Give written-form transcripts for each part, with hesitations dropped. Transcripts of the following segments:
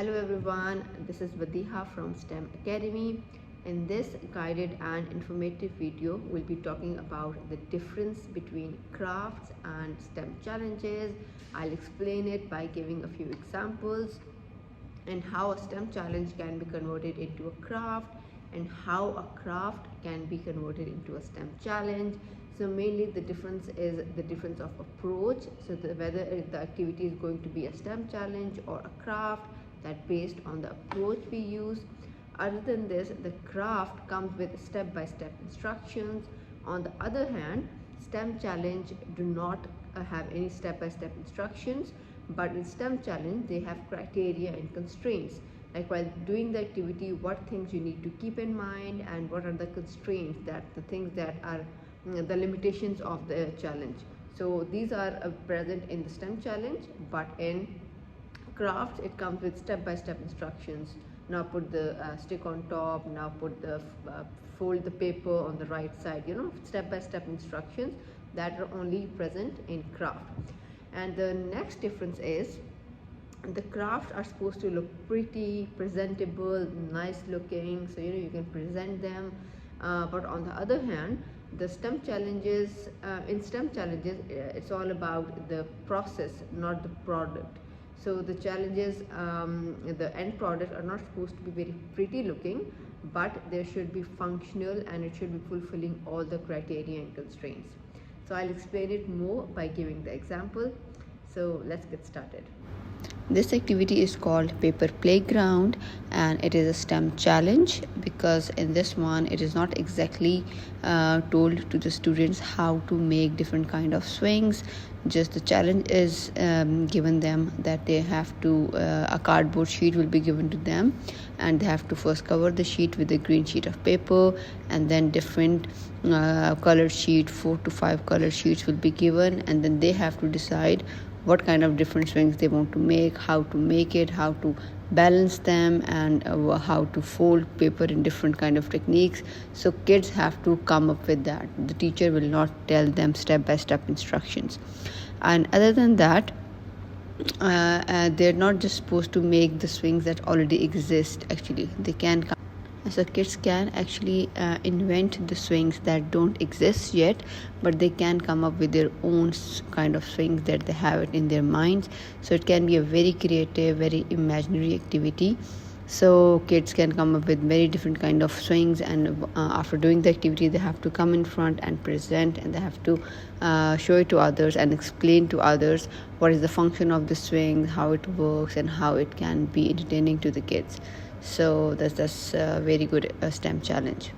Hello everyone, this is Vadiha from STEM Academy. In this guided and informative video, we'll be talking about the difference between crafts and STEM challenges. I'll explain it by giving a few examples and how a STEM challenge can be converted into a craft and how a craft can be converted into a STEM challenge. So mainly the difference is the difference of approach. So whether the activity is going to be a STEM challenge or a craft, that based on the approach we use. Other than this, the craft comes with step-by-step instructions. On the other hand, STEM challenge do not have any step-by-step instructions, but in STEM challenge they have criteria and constraints, like while doing the activity what things you need to keep in mind and what are the constraints, that the things that are the limitations of the challenge. So these are present in the STEM challenge, but in crafts it comes with step-by-step instructions. Now put the stick on top, now put the fold the paper on the right side, step-by-step instructions that are only present in craft. And the next difference is the crafts are supposed to look pretty, presentable, nice looking, so you can present them. But on the other hand, the STEM challenges, in STEM challenges, it's all about the process, not the product. So the challenges, the end product are not supposed to be very pretty looking, but they should be functional and it should be fulfilling all the criteria and constraints. So I'll explain it more by giving the example. So let's get started. This activity is called Paper Playground and it is a STEM challenge because in this one it is not exactly told to the students how to make different kind of swings. Just the challenge is given them that they have to, a cardboard sheet will be given to them and they have to first cover the sheet with a green sheet of paper, and then different color sheet, 4 to 5 color sheets will be given, and then they have to decide what kind of different swings they want to make, how to make it, how to balance them, and how to fold paper in different kind of techniques. So kids have to come up with that. The teacher will not tell them step-by-step instructions. And other than that, they're not just supposed to make the swings that already exist. Actually, they can come. So kids can actually invent the swings that don't exist yet, but they can come up with their own kind of swings that they have it in their minds. So it can be a very creative, very imaginary activity. So kids can come up with very different kind of swings, and after doing the activity they have to come in front and present, and they have to show it to others and explain to others what is the function of the swing, how it works, and how it can be entertaining to the kids. So that's a very good STEM challenge.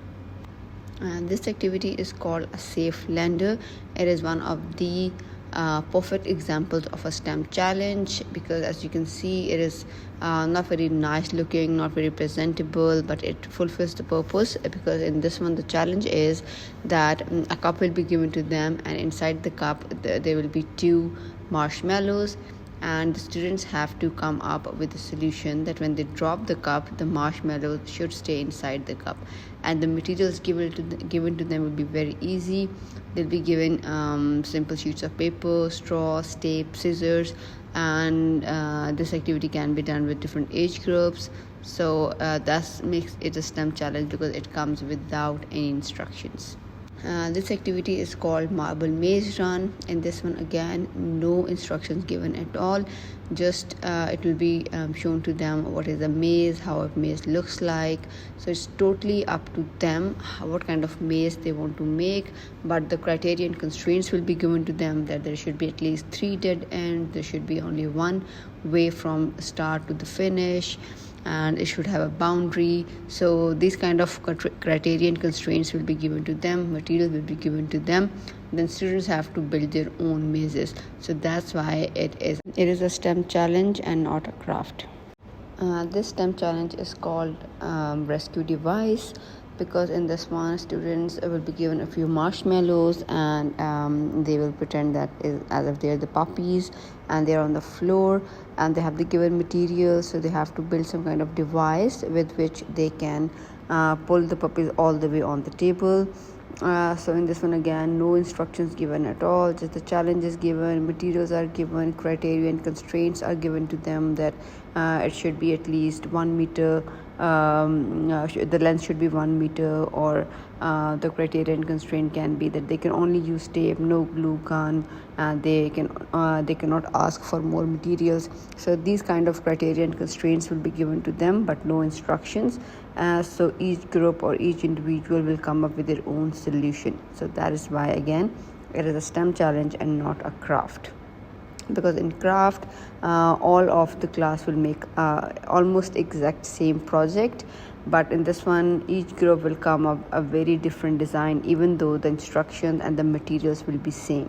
And this activity is called a safe lender. It is one of the perfect examples of a STEM challenge because, as you can see, it is not very nice looking, not very presentable, but it fulfills the purpose because in this one the challenge is that a cup will be given to them, and inside the cup there will be 2 marshmallows, and the students have to come up with a solution that when they drop the cup, the marshmallows should stay inside the cup. And the materials given to them will be very easy. They'll be given simple sheets of paper, straws, tape, scissors, and this activity can be done with different age groups. So that makes it a STEM challenge because it comes without any instructions. This activity is called Marble Maze Run. In this one, again, no instructions given at all. Just it will be shown to them what is a maze, how a maze looks like. So it's totally up to them what kind of maze they want to make, but the criteria and constraints will be given to them that there should be at least 3 dead ends, there should be only one way from start to the finish, and it should have a boundary. So these kind of criteria and constraints will be given to them, material will be given to them, then students have to build their own mazes. So that's why it is a STEM challenge and not a craft. This STEM challenge is called Rescue Device because in this one students will be given a few marshmallows, and they will pretend that is as if they're the puppies and they're on the floor, and they have the given materials, so they have to build some kind of device with which they can pull the puppies all the way on the table. So in this one again, no instructions given at all, just the challenges given, materials are given, criteria and constraints are given to them, that it should be at least 1 meter, the length should be 1 meter, or the criteria and constraint can be that they can only use tape, no glue gun, and they cannot ask for more materials. So these kind of criteria and constraints will be given to them, but no instructions. So each group or each individual will come up with their own solution. So that is why again it is a STEM challenge and not a craft, because in craft all of the class will make almost exact same project, but in this one each group will come up a very different design, even though the instructions and the materials will be same.